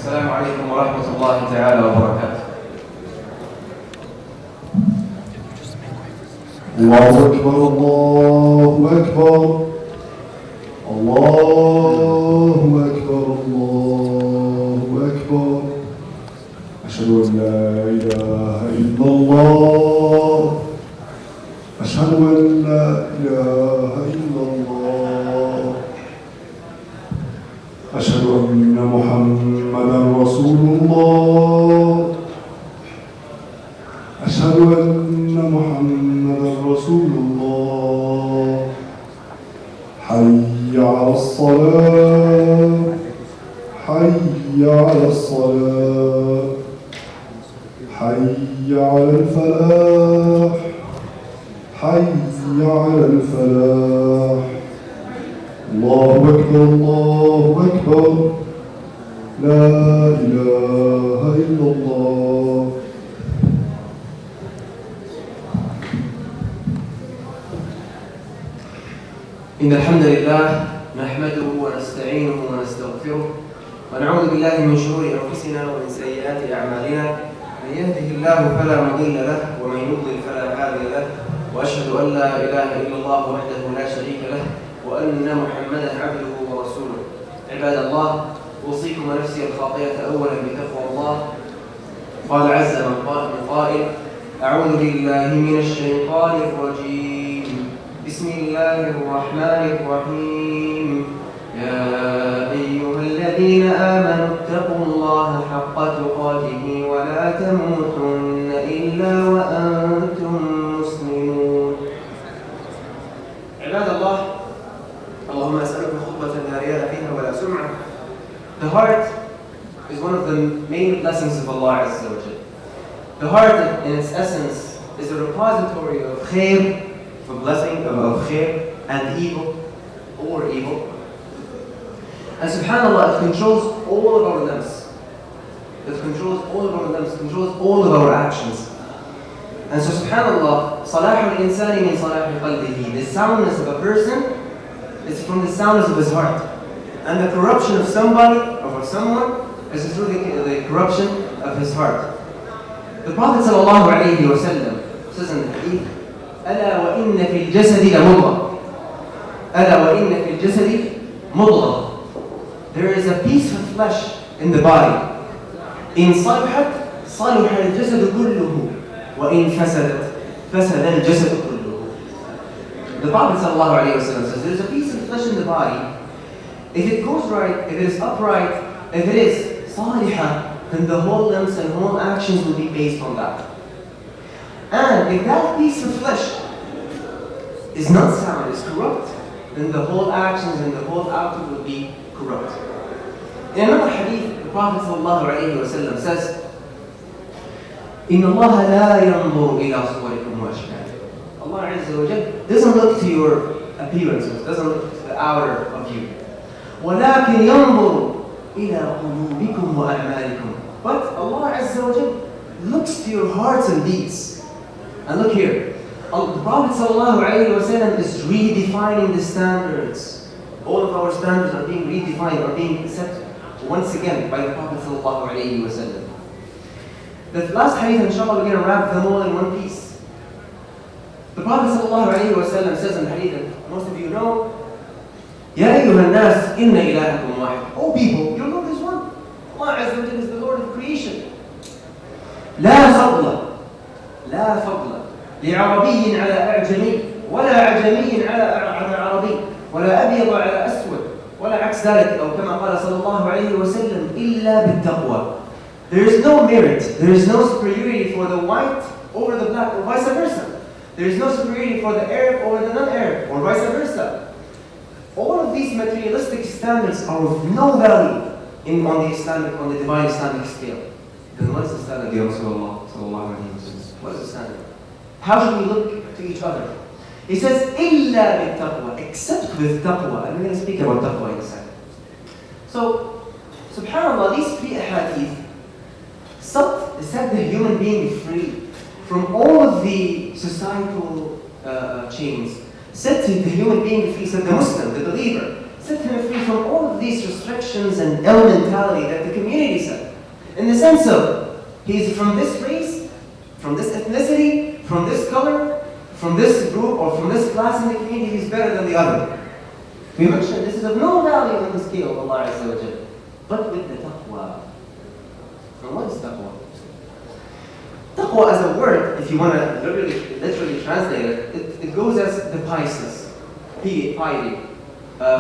السلام عليكم ورحمة الله تعالى وبركاته. الله أكبر الله أكبر الله أكبر الله أكبر أشهد أن لا إله إلا الله أشهد أن لا إله إلا الله أشهد أن محمدا رسول الله أشهد أن محمدا رسول الله حي على الصلاة حي على الصلاة حي على الفلاح حي على الفلاح الله أكبر الله أكبر لا إله إلا الله. إن الحمد لله نحمده ونستعينه ونستغفره ونعوذ بالله من شرور أنفسنا ومن سيئات أعمالنا. من يهده الله فلا مضل له ومن يضلل فلا هادي له وأشهد أن لا إله إلا الله وحده لا شريك له وأن محمدا عبده ورسوله. عباد الله، أوصيكم ونفسي الخاطئة أولا بتقوى الله. قال عز من قائل: أعوذ بالله من الشيطان الرجيم، بسم الله الرحمن الرحيم. يا أيها الذين آمنوا اتقوا الله حق تقاته ولا تموتن إلا وأنتم مسلمون. عباد الله، اللهم أسألك خطبة لا رياء فيها ولا سمعة. The heart is one of the main blessings of Allah Azza wa Jalla. The heart, in its essence, is a repository of khair, for blessing of khair and evil, or evil. And subhanAllah, it controls all of our limbs. It controls all of our limbs, controls all of our actions. And so subhanAllah, صلاح الإنسان من صلاح قلبه. The soundness of a person is from the soundness of his heart. And the corruption of somebody or of someone is through the corruption of his heart. The Prophet sallallahu alayhi wa sallam says in the hadith, ألا وإن في الجسد لمضغة. ألا وإن في الجسد مضغة. There is a piece of flesh in the body. إن صلحت صلح الجسد كله وإن فسدت فسد الجسد كله. The Prophet sallallahu alayhi wa sallam says there is a piece of flesh in the body. If it goes right, if it is upright, if it is salihah, then the whole limbs and whole actions will be based on that. And if that piece of flesh is not sound, is corrupt, then the whole actions and the whole output will be corrupt. In another hadith, the Prophet ﷺ says, إِنَّ اللَّهَ لَا يَنْظُرُ إِلَىٰ صُوَرِكُمْ وَأَشْكَالِكُمْ. Allah Azza wa Jal doesn't look to your appearances, doesn't look to the outer of you. وَلَكِنْ يَنْظُرُ إِلَىٰ قُلُوبِكُمْ وَأَعْمَالِكُمْ. But Allah Azza wa Jal looks to your hearts and deeds. And look here, the Prophet ﷺ is redefining the standards. All of our standards are being redefined, are being set once again by the Prophet ﷺ. The last hadith, inshallah, we're going to wrap them all in one piece. The Prophet ﷺ says in the hadith that most of you know, يَا أَيُّهَا النَّاسِ إِنَّ إِلَهَكُمْ وَاحِدٌ. Oh people, your Lord is one. Allah Azza wa Jalla is the Lord of creation. لا فضل لعربي على أعجمي ولا عجمي على عربي ولا أبيض على أسود ولا عكس ذلك أو كما قال صلى الله عليه وسلم إلا بالتقوى. There is no merit, there is no superiority for the white over the black or vice versa. There is no superiority for the Arab over the non-Arab or vice versa. All of these materialistic standards are of no value on the divine Islamic scale. Then what is the standard, Ya Rasulullah sallallahu alayhi wa sallam? What is the standard? How should we look to each other? He says, إِلَّا بِالتَّقْوَى, except with taqwa. And we're going to speak about taqwa in a second. So, subhanAllah, these three ahadith set the human being free from all of the societal chains. Set the human being free, set the Muslim, the believer, set him free from all of these restrictions and ill mentality that the community set. In the sense of, he's from this race, from this ethnicity, from this color, from this group, or from this class in the community, he's better than the other. We mentioned this is of no value on the scale of Allah Azza wa Jal, but with the taqwa. And what is taqwa? Taqwa as a word, if you want to literally translate it, it goes as the piousness, piety,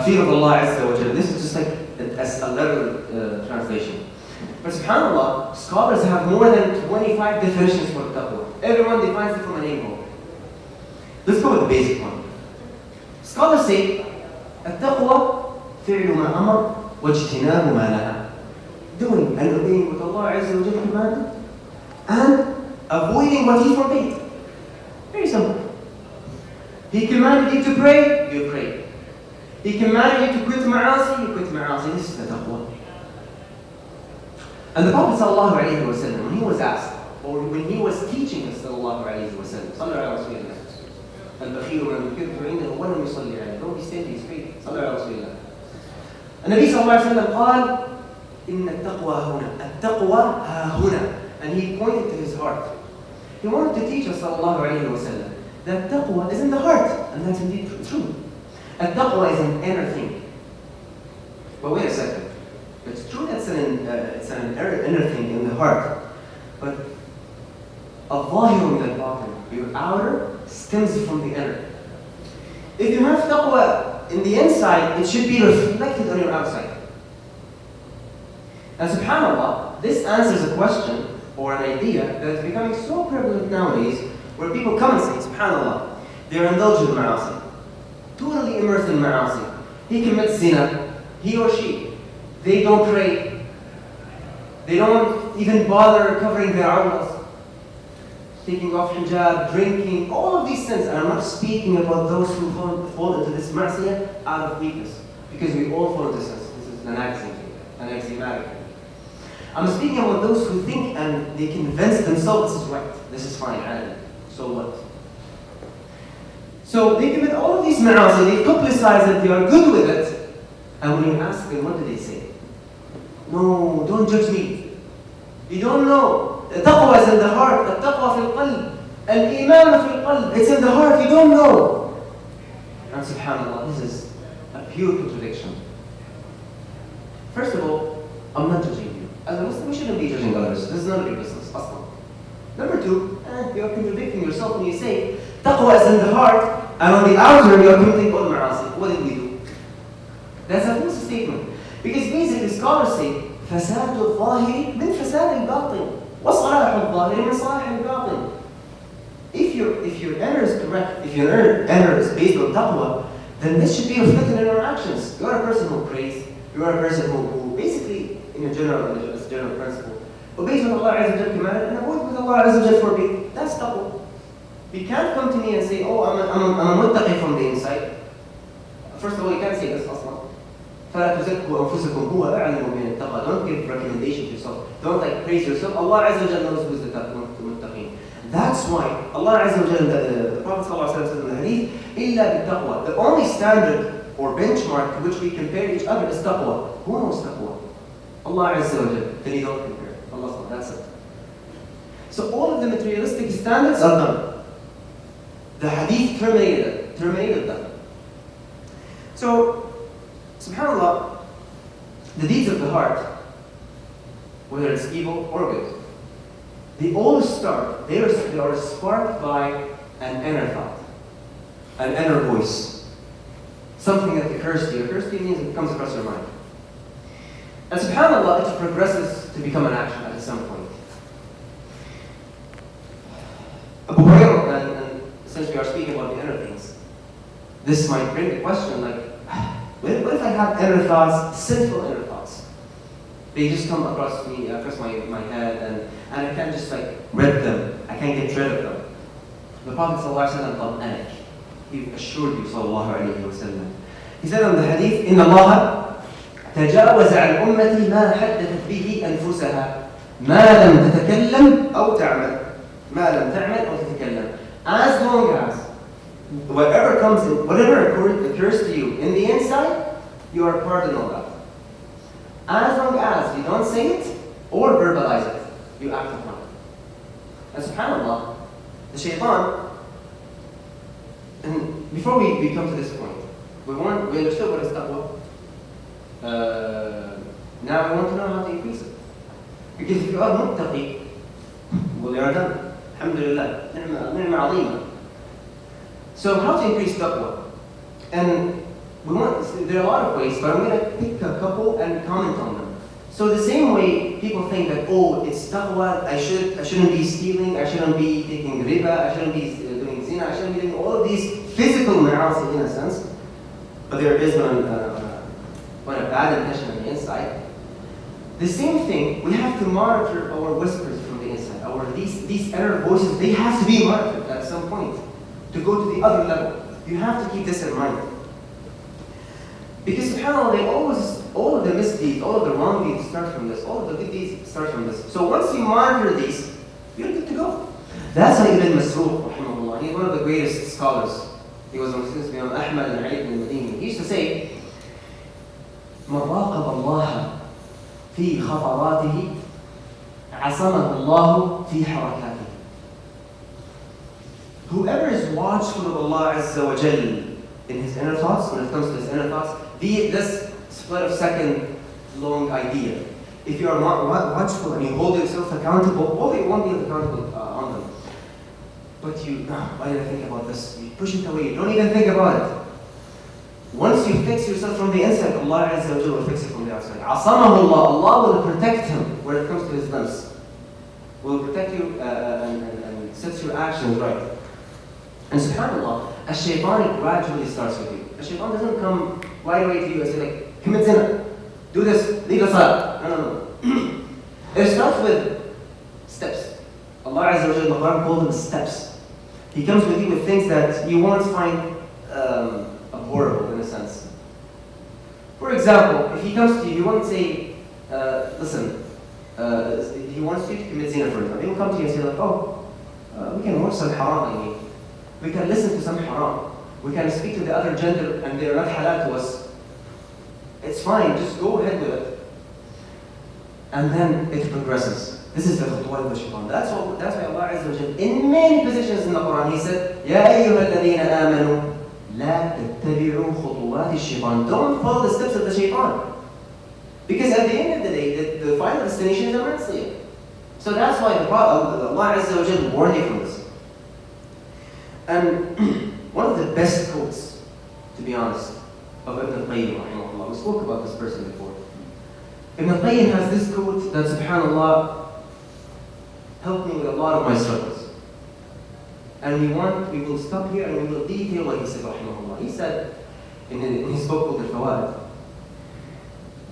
fear of Allah Azza wa Jal. This is just like as a literal translation. But subhanAllah, scholars have more than 25 definitions for taqwa. Everyone defines it from an angle. Let's go with the basic one. Scholars say, التقوى فعل ما أمر واجتناب ما نهى. Doing and obeying what Allah Azza wa Jalla commanded and avoiding what He forbade. Very simple. He commanded you to pray, you pray. He commanded you to quit ma'asi, you quit ma'asi. This is the taqwa. And the Prophet sallallahu alayhi wa sallam, when he was asked, or when he was teaching us sallallahu alayhi wa sallam, صلى على رسول الله. البخيل من ذكرت عنده ولم يصلي عليه. Don't be steady, straight. صلى على رسول الله. النبي صلى الله عليه وسلم قال إن التقوى هنا. التقوى ها هنا. And he pointed to his heart. He wanted to teach us sallallahu alayhi wa sallam that taqwa is in the heart, and that's indeed true. And taqwa is an inner thing. But wait a second. It's true that it's an inner thing in the heart, but الظاهر من الباطن, your outer stems from the inner. If you have taqwa in the inside, it should be reflected on your outside. And subhanAllah, this answers a question or an idea that is becoming so prevalent nowadays, where people come and say, subhanAllah, they're indulged in ma'asi, totally immersed in ma'asi. He commits zina, he or she. They don't pray. They don't even bother covering their awras, taking off hijab, drinking, all of these sins. And I'm not speaking about those who fall into this ma'asiyah out of weakness, because we all fall into sins. This is an axiomatic thing. I'm speaking about those who think and they convince themselves this is right, this is fine, and so what? So they commit all of these ma'asi, they publicize it, they are good with it, and when you ask them, what do they say? No, don't judge me. You don't know. The taqwa is in the heart. The taqwa fil qalb. Al-iman fil qalb. It's in the heart. You don't know. And subhanAllah, this is a pure contradiction. First of all, I'm not judging you. As a Muslim, we shouldn't be judging others. This is none of your business. Aslan. Number two, you're contradicting yourself when you say taqwa is in the heart, and on the outer you're committing all ma'asi. What did we do? That's a false statement. Because basically scholars say فساد الظاهر من فساد الباطن وصلاح الظاهر من صلاح الباطن. If your inner is correct, if your inner is based on taqwa, then this should be reflected in our actions. You are a person who prays. You are a person who basically, in a general principle, obeys what Allah Azza wa Jal commanded and avoid what Allah Azza wa Jal forbade. That's taqwa. You can't come to me and say, oh, I'm a muttaqi from the inside. First of all, you can't say this aslan. فَلَا تُزَكُّوا أَنفُسَكُمْ هُوَ أَعْلَمُ بِمَنِ اتَّقَى. Don't give recommendation to yourself. Don't praise yourself. Allah Azza wa Jalla knows who is the muttaqeen. That's why Allah Azza wa Jalla, the Prophet sallallahu alaihi wasallam said in the hadith, إِلَّا بِالتَّقْوَى. The only standard or benchmark to which we compare each other is taqwa. Who knows taqwa? Allah Azza wa Jalla. Then you don't compare. Allah, that's it. So all of the materialistic standards are done. The hadith terminated them. So, subhanAllah, the deeds of the heart, whether it's evil or good, they all start, they are sparked by an inner thought, an inner voice. Something that occurs to you. Occurs to you means it comes across your mind. And subhanAllah, it progresses to become an action at some point. Abu Hurairah, and since we are speaking about the inner things, this might bring the question like, what if I have inner thoughts, sinful inner thoughts? They just come across me, across my head, and I can't just like rid them. I can't get rid of them. The Prophet ﷺ, he assured you ﷺ. He said on the hadith, إن الله تجاوز عن أمتي ما حدثت به أنفسها ما لم تتكلم أو تعمل. ما لم تعمل أو تتكلم. As long as whatever occurs to you in the inside, you are pardoned on that. As long as you don't say it or verbalize it, you act upon it. And subhanAllah, the shaitan, and before we come to this point, we understood what is taqwa. Now we want to know how to increase it. Because if you are muttaqi, well, you are done. Alhamdulillah. Ni'ma azima. So how to increase taqwa? And there are a lot of ways, but I'm going to pick a couple and comment on them. So the same way people think that, oh, it's taqwa, I shouldn't be stealing, I shouldn't be taking riba, I shouldn't be doing zina, I shouldn't be doing all of these physical ma'asi in a sense, but they're based on a bad intention on the inside. The same thing, we have to monitor our whispers from the inside. These inner voices, they have to be monitored at some point to go to the other level. You have to keep this in mind. Because subhanAllah, all of the misdeeds, all of the wrong deeds start from this, all of the good deeds start from this. So once you monitor these, you're good to go. That's why Ibn Masruq, rahimahullah, he's one of the greatest scholars. He was on students beyond Ahmad and Ali ibn Madini. He used to say, مَنْ رَاقَبَ اللَّهَ فِي خَطَرَاتِهِ عَصَمَهُ اللَّهُ فِي حَرَكَاتِهِ. Whoever is watchful of Allah Azza wa Jal in his inner thoughts, when it comes to his inner thoughts, be it this split of second long idea. If you are not watchful and you hold yourself accountable, well, you won't be accountable on them. But why did I think about this? You push it away, you don't even think about it. Once you fix yourself from the inside, Allah Azza wa Jal will fix it from the outside. عَصَمَهُ اللَّهُ, Allah will protect him when it comes to his limbs. Will protect you and sets your actions right. And subhanAllah, a shaitan gradually starts with you. A shaitan doesn't come right away to you and say like, commit zina, do this, leave the salah. No. It starts with steps. Allah Azza wa Jalla in the Quran called them steps. He comes with you with things that you won't find abhorrible in a sense. For example, if he comes to you, he won't say, listen, he wants you to commit zina for example. He will come to you and say like, oh, we can watch some haram, we can listen to some haram. We can speak to the other gender and they are not halal to us. It's fine, just go ahead with it. And then it progresses. This is the khutuwat of the shaitan. That's why Allah Azza wa Jalla, in many positions in the Quran, He said, يَا أَيُّهَا الَّذِينَ آمَنُوا لَا تَتَّبِعُوا خُطُوَاتِ الشَّيْطَانِ. Don't follow the steps of the shaitan. Because at the end of the day, the final destination is a mansiyah. So that's why Allah Azza wa Jalla warned you from this. And one of the best quotes, to be honest, of Ibn Qayyim, rahimahullah, we spoke about this person before. Ibn Qayyim has this quote that, subhanAllah, helped me with a lot of my struggles. And we will stop here and we will detail what he said, rahimahullah. He said, in his book called Al-Fawaid,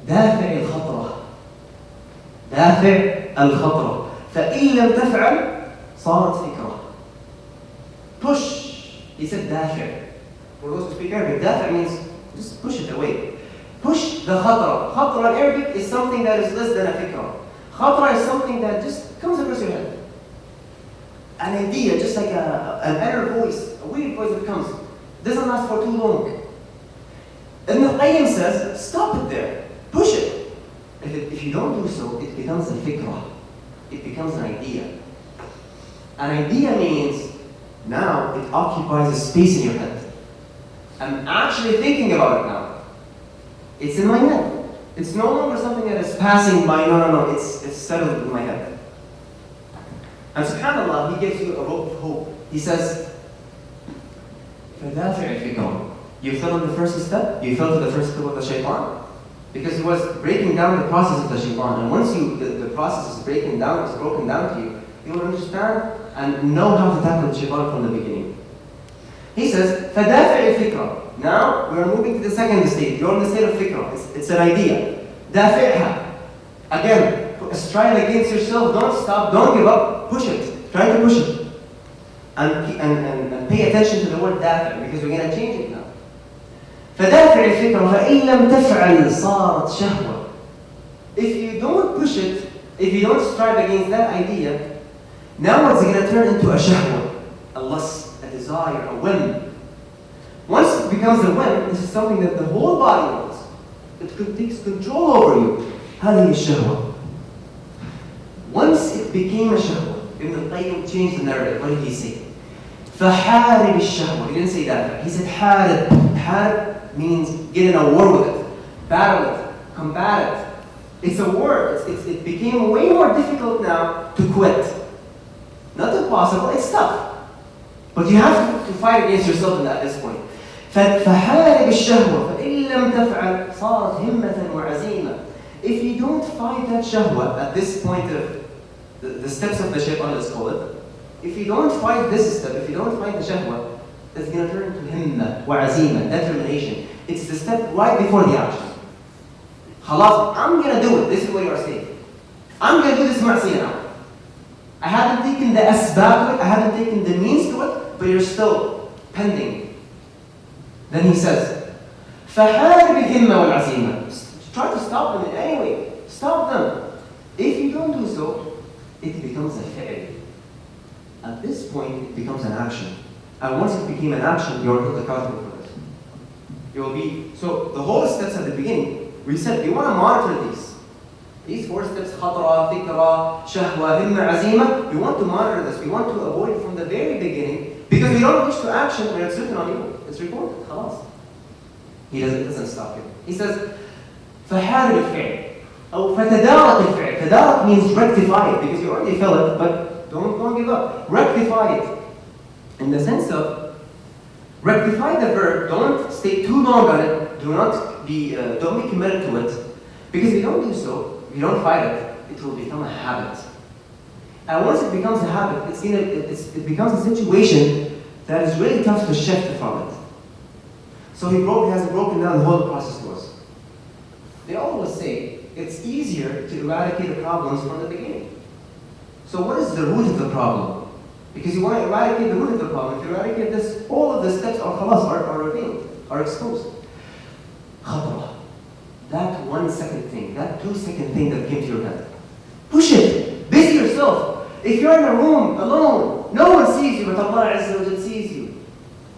دافع الخطرة دافع الخطرة فإن لم تفعل صارت فكرة. Push. He said dafi'. For those who speak Arabic, dafi' means just push it away. Push the khatra. Khatra in Arabic is something that is less than a fikra. Khatra is something that just comes across your head. An idea, just like an inner voice, a weird voice that comes. Doesn't last for too long. Ibn Qayyim says, stop it there. Push it. If you don't do so, it becomes a fikra. It becomes an idea. An idea means now it occupies a space in your head. I'm actually thinking about it now. It's in my head. It's no longer something that is passing by. No. It's settled in my head. And subhanAllah, He gives you a rope of hope. He says, you fell on the first step, you fell to the first step of the shaitan. Because he was breaking down the process of the shaitan. And once the process is broken down to you, you will understand and know how to tackle the shaitan from the beginning. He says, فَدَافِعِ الْفِكْرَةِ. Now, we are moving to the second stage. You're in the state of fikra. It's an idea. دَافِعْهَا. Again, strive against yourself. Don't stop. Don't give up. Push it. Try to push it. And pay attention to the word دافع because we're going to change it now. فَدَافِعِ الْفِكْرَةِ فَإِن لَمْ تَفْعَلْ صَارَتْ شَهْوَةً. If you don't push it, if you don't strive against that idea, now it's going to turn into a shahwa, a lust, a desire, a whim. Once it becomes a whim, this is something that the whole body wants. it takes control over you. هذه الشهوة. Once it became a shahwa, Ibn al-Qayyim changed the narrative. What did he say? فحارب الشهوة. He didn't say that. He said حارب. حارب means get in a war with it, battle it, combat it. It's a war. It became way more difficult now to quit. Not impossible, it's tough. But you have to fight against yourself at this point. فحارب الشهوة فإن لم تفعل صارت همة وعزيمة. If you don't fight that shahwa at this point of the steps of the shaitan, let's call it, if you don't fight this step, if you don't fight the shahwa, it's going to turn into himma wa azima, determination. It's the step right before the action. Khalas, I'm going to do it. This is what you are saying. I'm going to do this ma'asiyah now. I haven't taken the asbab to it, I haven't taken the means to it, but you're still pending. Then he says, فَحَارِبِ الْهِمَّةِ وَالْعَزِيمَةِ. Try to stop them in any way. Stop them. If you don't do so, it becomes a fi'l. At this point, it becomes an action. And once it became an action, you are held accountable for it. You will be, so the whole steps at the beginning, we said, you want to monitor these. These 4 steps, khatra, fikra, shahwa, himma, azima, we want to monitor this. We want to avoid it from the very beginning because we don't reach to action when it's written on you. It's recorded, khalas. He doesn't stop here. He says, فَحَارِبِ الْفِعْلِ أو فَتَدَارَكِ الْفِعْلِ. Tadarak means rectify it because you already felt it, but don't give up. Rectify it. In the sense of, rectify the verb, don't stay too long on it, don't be committed to it. Because if you don't do so, if you don't fight it, it will become a habit. And once it becomes a habit, it becomes a situation that is really tough to shift from it. So he has broken down the whole process to us. They always say it's easier to eradicate the problems from the beginning. So what is the root of the problem? Because you want to eradicate the root of the problem. If you eradicate this, all of the steps are revealed, are exposed. Khatwa. That 1 second thing, that 2 second thing that came to your head. Push it. Busy yourself. If you're in a room alone, no one sees you, but Allah Azza wa Jal sees you.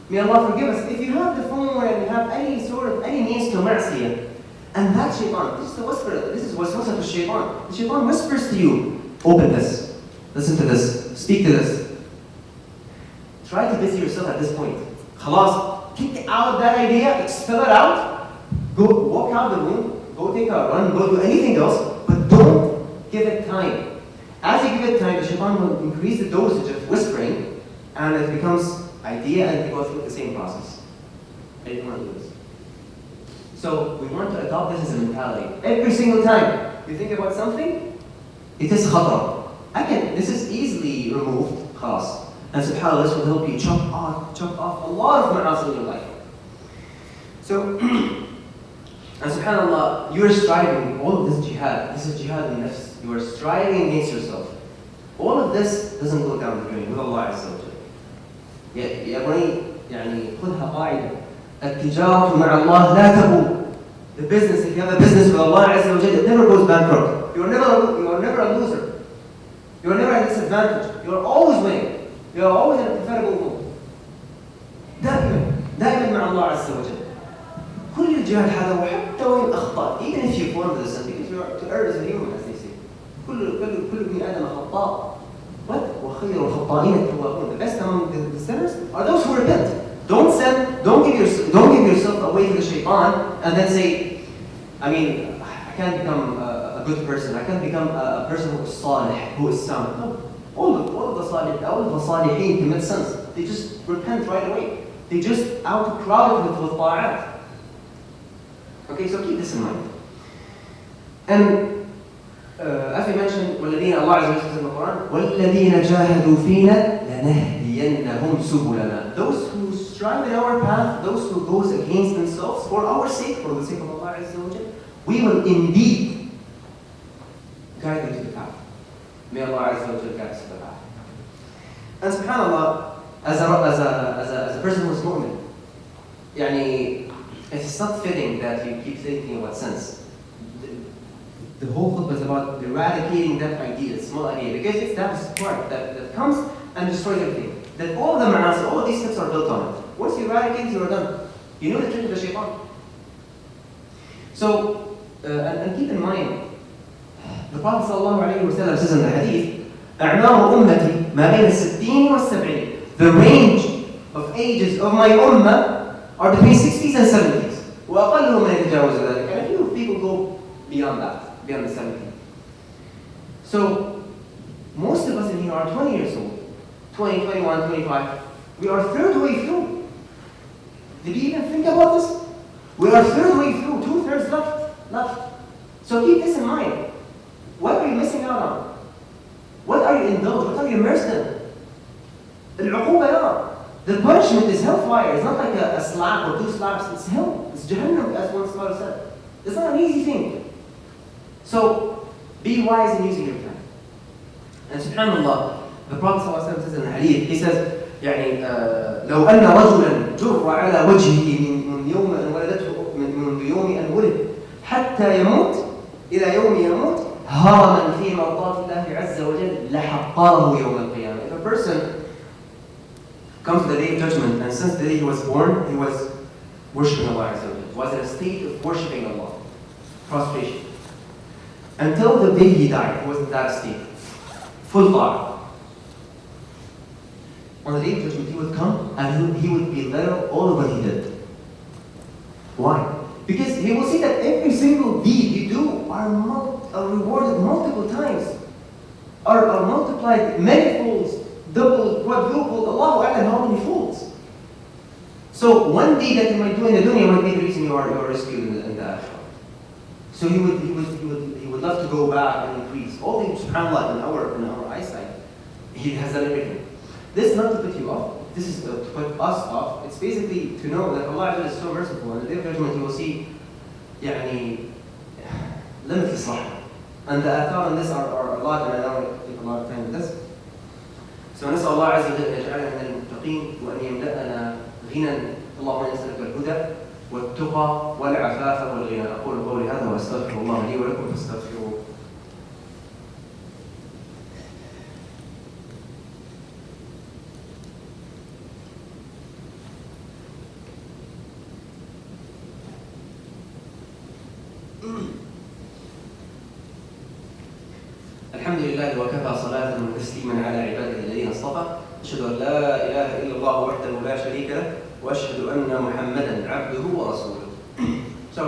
May Allah forgive us. If you have the phone and you have any means to ma'asiyah, and that shaitan, this is the whisper, this is waswasa to shaitan. The shaitan whispers to you, open this, listen to this, speak to this. Try to busy yourself at this point. Khalas, kick out that idea, expel it out, go walk out the room, go take a run, go do anything else, but don't give it time. As you give it time, the shaitan will increase the dosage of whispering, and it becomes idea, and you go through the same process. I didn't want to do this. So we want to adopt this as a mentality. Every single time you think about something, it is khatra. This is easily removed, khalas. And subhanAllah, this will help you chop off a lot of ma'asi in your life. So, and subhanAllah, you are striving, all of this jihad, this is jihad in nafs. You are striving against yourself. All of this doesn't go down the drain with Allah Azza wa Jal. يا بني يعني خذها قاعدة التجارة مع الله لا تبور. The business, if you have a business with Allah Azza wa Jal, it never goes bankrupt. You are never a loser. You are never at disadvantage. You are always winning. You are always in a preferable mood. دائما مع الله عز وجل. كل الجهاد هذا وحتى وإن أخطأ, even if you fall into the sin, because you are to err as a human, as they say. كل ابن آدم خطاء. But وخير الخطائين التوابون. The best among the sinners are those who repent. Don't sin. Don't give yourself away to the shaitan and then say, I can't become a good person. I can't become a person who is salih, who is sound. No. All of the salihin commit sins. They just repent right away. They just outcrowd it with ta'at. Okay, so keep this in mind. And as we mentioned, وَالَّذِينَ Allah Azza wa Jalla says in the Quran, وَالَّذِينَ جَاهَدُوا فِينَا لَنَهْدِيَنَّهُمْ سُبُلَنَا. Those who strive in our path, those who goes against themselves for our sake, for the sake of Allah Azza wa Jalla, we will indeed guide them to the path. May Allah Azza wa Jalla guide us to the path. And subhanAllah, as a person who is mu'min, it's not fitting that you keep thinking about sins. The whole khutbah is about eradicating that idea, that small idea, because it's that spark that comes and destroys everything. That all the ma'as, all of these steps are built on it. Once you eradicate it, you are done. You know the trick of the shaitan. So, and keep in mind, the Prophet ﷺ says in the hadith, أعمار أمتي ما بين الستين والسبعين. The range of ages of my ummah are between 60s and 70s. وأقلهم من يتجاوز ذلك. And a few people go beyond that, beyond the 70. So, most of us in here are 20 years old. 20, 21, 25. We are third way through. Did you even think about this? We are third way through, 2/3 left. So keep this in mind. What are you missing out on? What are you indulged? What are you immersed in? The punishment is hellfire. It's not like a slap or 2 slaps. It's hell. It's Jahannam, as one scholar said. It's not an easy thing. So be wise in using your time. And subhanallah, the Prophet ﷺ says in the hadith, he says, يعني لو أن رجلا جر على وجهه من يوم أن ولدته من يوم أن ولد حتى يموت إلى يوم يموت هرما في مرضات الله عز وجل لحقره يوم القيامة. If a person comes to the day of judgment and since the day he was born, he was worshipping Allah Azza wa Jalla, was in a state of worshipping Allah, prostration. Until the day he died, he was in that state, full ta'ah. On the day of judgment, he would come and he would belittle all of what he did. Why? Because he will see that every single deed you do are rewarded multiple times, are multiplied many folds, doubled, quadrupled, Allahu A'lam how many folds. So one deed that you might do in the dunya might be the reason you are rescued in the akhirah. So he would love to go back and increase. All things, subhanAllah, in our eyesight, he has done everything. This is not to put you off, this is to put us off. It's basically to know that Allah is so merciful. On the day of judgment you will see limitless rahmah. And the athar on this are a lot, and I don't want to take a lot of time with this. So نسأل الله عز وجل أن يجعلنا من المتقين وأن يملأنا غنى. اللهم إنا نسألك الهدى والتقى والعفاف والغنى. أقول قولي هذا وأستغفر الله لي ولكم فاستغفروه. الحمد لله وكفى صلاة وتسليما على عباده الذين اصطفى. أشهد أن لا إله إلا الله وحده لا شريك له وأشهد أن محمدا عبده ورسوله. So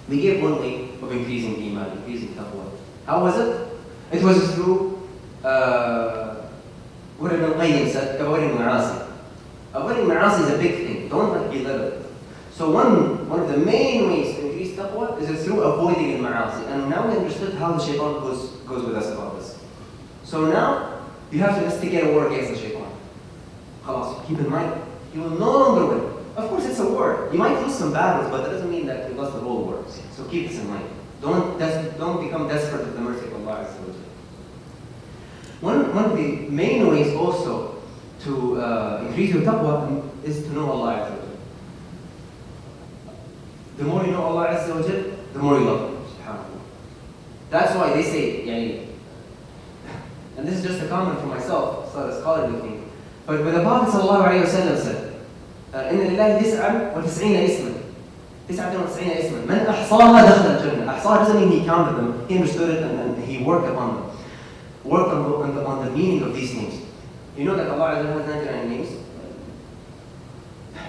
we gave one way of increasing iman, increasing taqwa. How was it? It was through what Ibn al-Qayyim said, avoiding ma'asi. Avoiding ma'asi is a big thing. Don't belittle it. So one of the main ways to increase taqwa is through avoiding ma'asi. And now we understood how the shaitan goes with us about this. So now you have to instigate a war against the shaitan. Khalas, keep in mind, you will no longer win. Of course, it's a war. You might lose some battles, but that doesn't mean that you lost the whole war. So keep this in mind. Don't become desperate at the mercy of Allah. One of the main ways also to increase your taqwa is to know Allah. The more you know Allah Azza wa Jal, the more you love Him. SubhanAllah. That's why they say, and this is just a comment for myself, it's not a scholarly thing, but when the Prophet ﷺ said, إن لله 99 اسما 99 اسما من أحصاها دخل الجنة. أحصاها doesn't mean he counted them, he understood it and he worked upon them. Worked on the meaning of these names. You know that Allah Azza wa Jal has 99 names?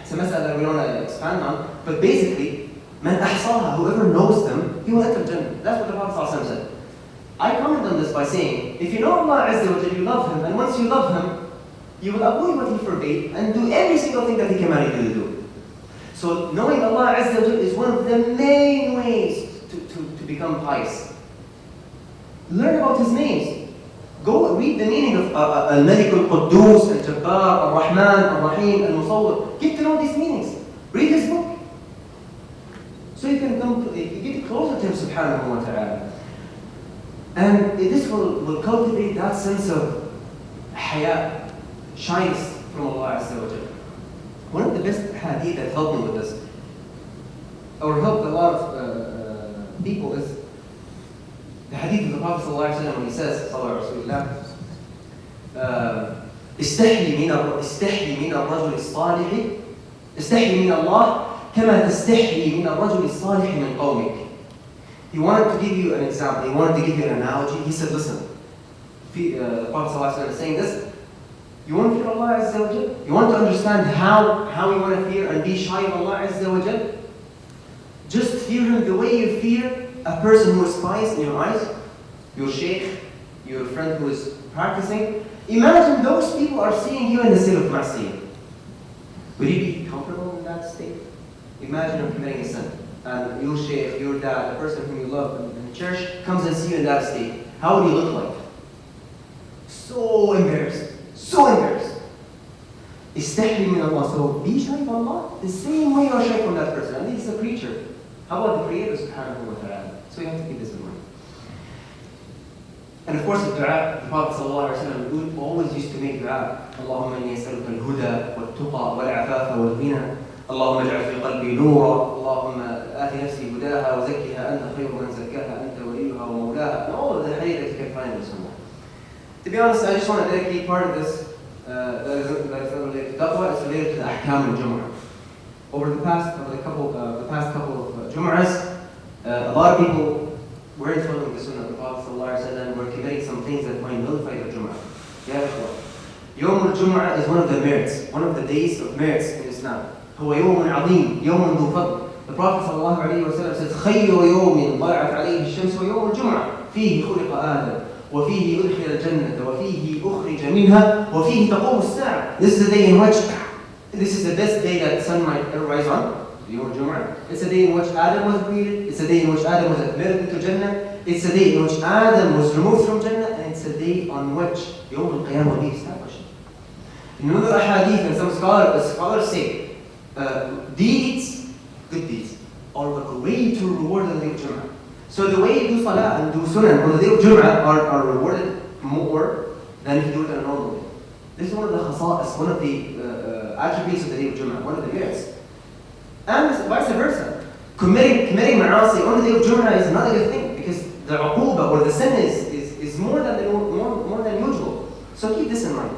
It's a mas'ala that we don't want to expand on, but basically, من أحصاها, whoever knows them, he will enter Jannah. That's what the Prophet ﷺ said. I comment on this by saying, if you know Allah Azza wa Jal, you love Him, and once you love Him, you will avoid what He forbade and do every single thing that He commanded you to do. So knowing Allah Azza wa Jal is one of the main ways to become pious. Learn about His names. Go read the meaning of Al-Malik Al-Quddus, Al-Jabbar, Al-Rahman, Al-Rahim, Al-Musawwir. Get to know these meanings. Read His book. So you can get closer to Him subhanahu wa ta'ala. And this will cultivate that sense of haya, shyness from Allah Azza wa Jalla. One of the best hadith that helped me with this, or helped a lot of people, is the hadith of the Prophet sallallahu alaihi wasallam when he says, sallallahu alaihi wasallam, استحي من الرجل الصالح استحي من الله كما تستحي من الرجل الصالح من قومك. He wanted to give you an example. He wanted to give you an analogy. He said, listen, the Prophet ﷺ is saying this. You want to fear Allah Azza wa Jal? You want to understand how you want to fear and be shy of Allah Azza wa Jal? Just fear Him the way you fear a person who spies in your eyes, your sheikh, your friend who is practicing. Imagine those people are seeing you in the state of ma'asiyah. Would you be comfortable in that state? Imagine I'm committing a sin, and your sheikh, your dad, the person whom you love in the church, comes and sees you in that state. How would you look like? So embarrassed. So embarrassed. Istahi min Allah. So be shy of Allah the same way you are shy from that person. And he's a creature. How about the Creator subhanahu wa ta'ala? So you have to keep this in mind. And of course, the dua, the Prophet sallallahu alayhi wa sallam always used to make dua. Allahumma inni as'aluka al-huda wal-tuqa wal-afafa wal-ghina. اللهم اجعل في قلبي نورا اللهم آت نفسي هداها وزكها أنت خير من زكاها أنت وليها ومولاها. And all of the hadith that you can find in the Sunnah. To be honest, I just want to dedicate part of this that is related to Taqwa. It's related to the ahkam al-Jumu'ah. Over the past couple of Jumu'ahs, a lot of people weren't following the Sunnah of the Prophet ﷺ, were committing some things that might nullify the Jumu'ah. Yeah, Yawm al-Jumu'ah is one of the merits, one of the days of merits in Islam. هو يوم عظيم يوم ذو فضل. The Prophet ﷺ says خير يوم طلعت عليه الشمس ويوم الجمعة فيه خلق آدم وفيه أدخل الجنة وفيه أخرج منها وفيه تقوم الساعة. This is the day in which, this is the best day that the sun might rise on, يوم الجمعة. It's the day in which Adam was created. It's the day in which Adam was admitted into Jannah. It's the day in which Adam was removed from Jannah, and it's the day on which يوم القيامة will be established. In another hadith, and some scholars say, deeds, good deeds, are a greater reward than the day of Jumu'ah. So the way you do salah and do sunnah on the day of Jumu'ah are rewarded more than if you do it on a normal day. This is one of the khasa'is, one of the attributes of the day of Jumu'ah, one of the merits. And vice versa. Committing ma'asi on the day of Jumu'ah is not a good thing, because the uquba or the sin is more than usual. So keep this in mind.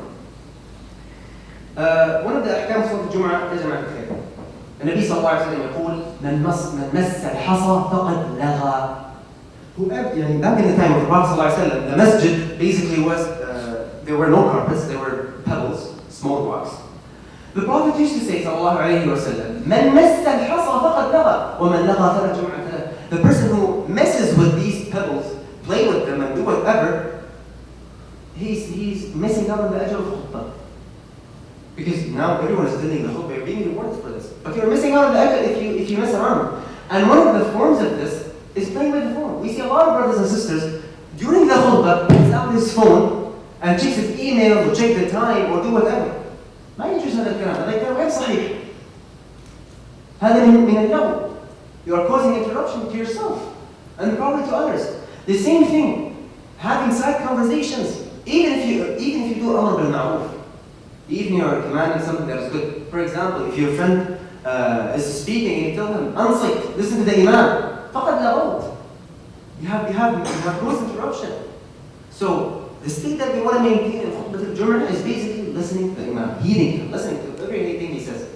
One of the أحكام صلاة الجمعة يا جماعة الخير. النبي صلى الله عليه وسلم يقول من مس الحصى فقد لغى. يعني back in the time of the Prophet صلى الله عليه وسلم, the masjid basically was there were no carpets, there were pebbles, small rocks. The Prophet used to say صلى الله عليه وسلم من مس الحصى فقد لغى ومن لغى فلا جمعة له. The person who messes with these pebbles, play with them and do whatever, he's missing out on the ajr of khutbah. Because now everyone is attending the khutbah, you're being rewarded for this. But you're missing out on the ajr if you mess around. And one of the forms of this is playing with the phone. We see a lot of brothers and sisters during the khutbah pulls out his phone and checks his email or check the time or do whatever. ما يجوز هذا الكلام، هذا الكلام غير صحيح. هذا من اللغو. You are causing interruption to yourself and probably to others. The same thing, having side conversations, even if you do amr bil ma'ruf. Even you are commanding something that is good. For example, if your friend is speaking and you tell him, "Ansik, listen to the imam." فقد لغوت. You have gross interruption. So the state that we want to maintain in khutbah al-Jumu'ah is basically listening to the imam, hearing him, listening to everything he says.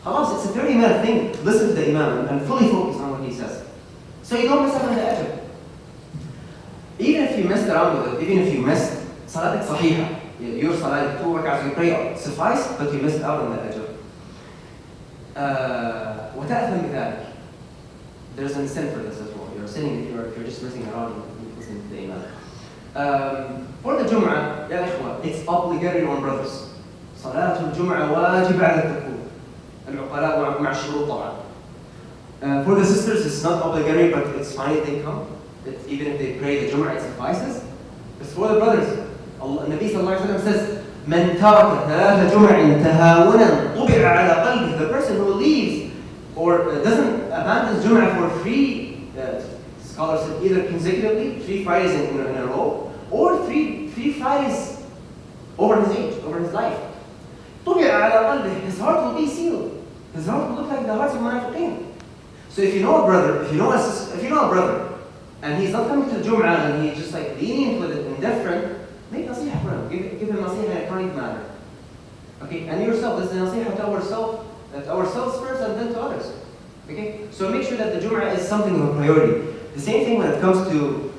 Khalas, it's a very minor thing. Listen to the imam and fully focus on what he says. So you don't miss out on the ajr. Even if you messed around with it, even if you missed, salatik sahiha. Your salah, 2 rak'ahs you pray suffice, but you missed out on the ajr. وتأثم بذلك. There's an sin for this as well. You're sinning if you're just messing around and listening to the imam. For the Jumu'ah, يا إخوة, it's obligatory on brothers. صلاة الجمعة واجب على الذكور. العقلاء مع الشروط طبعا. For the sisters, it's not obligatory, but it's fine if they come. Even if they pray the Jumu'ah, it suffices. It's for the brothers. النبي صلى الله عليه وسلم says, من ترك 3 جمع تهاونا طبع على قلبه. The person who leaves or doesn't abandon Jumu'ah for 3, scholars said either consecutively, 3 Fridays in a row, or 3 Fridays over his age, over his life. طبع على قلبه. His heart will be sealed. His heart will look like the hearts of munafiqeen. So if you know a brother, if you know a brother, and he's not coming to Jumu'ah and he's just like lenient with it, indifferent, make nasiha for him. Give him nasiha in a kind manner. Okay, and yourself, this is nasiha to ourselves first and then to others. Okay? So make sure that the Jumu'ah is something of a priority. The same thing when it comes to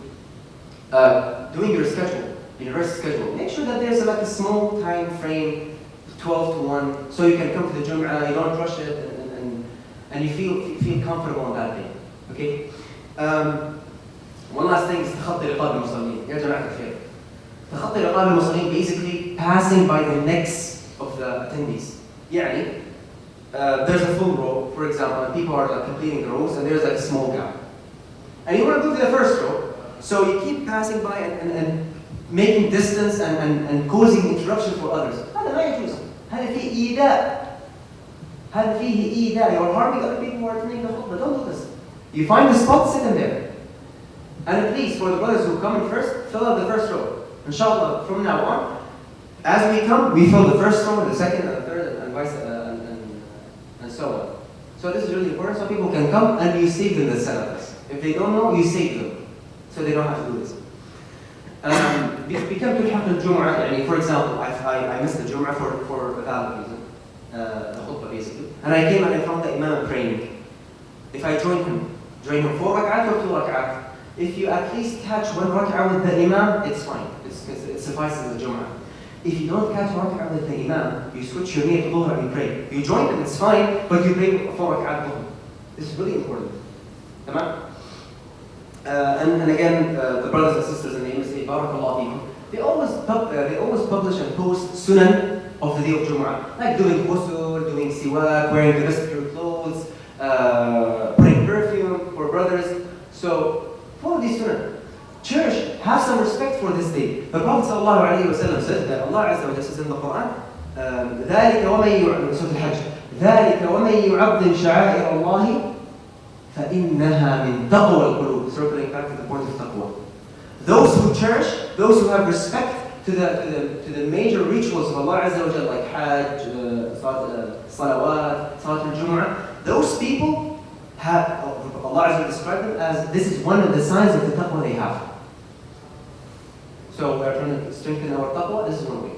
doing your schedule, university schedule. Make sure that there's like a small time frame, 12 to 1, so you can come to the Jumu'ah, you don't rush it, and you feel comfortable on that day. Okay? One last thing is تخطي رقاب المصلين. يا جماعة الخير. تخطي رقاب المصلين basically passing by the necks of the attendees. يعني there's a full row, for example, and people are like completing the rows, and there's like a small gap. And you want to go to the first row, so you keep passing by and making distance and causing interruption for others. هذا ما يجوز. هذا فيه إيذاء. هذا فيه إيذاء. You're harming other people who are attending the khutbah. Don't do this. You find a spot, sit in there. And please, for the brothers who come in first, fill out the first row. Inshallah, from now on, as we come, we fill the first row, the second, and the third, and vice and so on. So this is really important, so people can come and you save them the salafis. If they don't know, you save them, so they don't have to do this. بكم تلحق الجمعة يعني for example I missed the Jumu'ah for a valid reason, the khutbah basically, and I came and I found the Imam praying. If I join him 4 rak'at or 2 rak'at, if you at least catch 1 rak'ah with the Imam, it's fine, it suffices the Jumu'ah. If you don't catch 1 rak'ah with the Imam, you switch your niyyah to dhuhr and you pray. You join them, it's fine, but you pray 4 rak'at dhuhr. This is really important. Tamam? And again, the brothers and sisters in the MSA, barakallah fikum, they always publish and post sunan of the day of Jumu'ah, like doing ghusl, doing siwak, wearing the best of your clothes, putting perfume for brothers. So follow these sunan. Church, have some respect for this day. The Prophet ﷺ said that Allah Azza wa Jalla says in the Quran, ذلك ومن سورة الحج ذلك ومن يعظم شعائر الله فإنها من تقوى القلوب. Circling back to the point of taqwa. Those who cherish, those who have respect to the major rituals of Allah Azza wa Jalla, like Hajj, Salawat, Salat al-Jumu'ah, those people have, Allah Azza wa Jalla described them as, this is one of the signs of the taqwa they have. So we are trying to strengthen our taqwa, this is one way.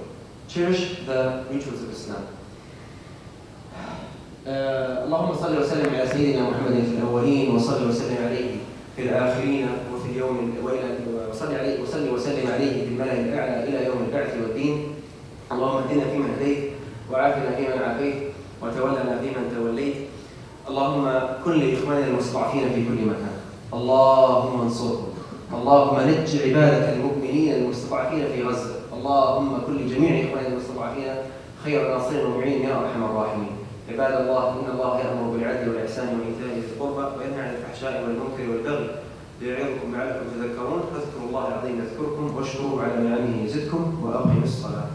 Cherish the rituals of Islam. اللهم صل وسلم على سيدنا محمد في الأولين وصل وسلم عليه في الآخرين وفي اليوم وصل وسلم عليه في الملأ الأعلى إلى يوم البعث والدين. اللهم اهدنا فيمن هديت وعافنا فيمن عافيت وتولنا فيمن توليت. اللهم كن لإخواننا المستضعفين في كل مكان. اللهم انصرهم. اللهم نج عبادك المؤمنين المستضعفين في غزة. اللهم كن لجميع إخواننا المستضعفين خير ناصر ومعين يا أرحم الراحمين. عباد الله إن الله يأمر بالعدل والإحسان وإيتاء ذي القربى وينهى عن الفحشاء والمنكر والبغي يعظكم لعلكم تذكرون. فاذكروا الله العظيم يذكركم واشكروه على نعمه يزدكم وأقيموا الصلاة.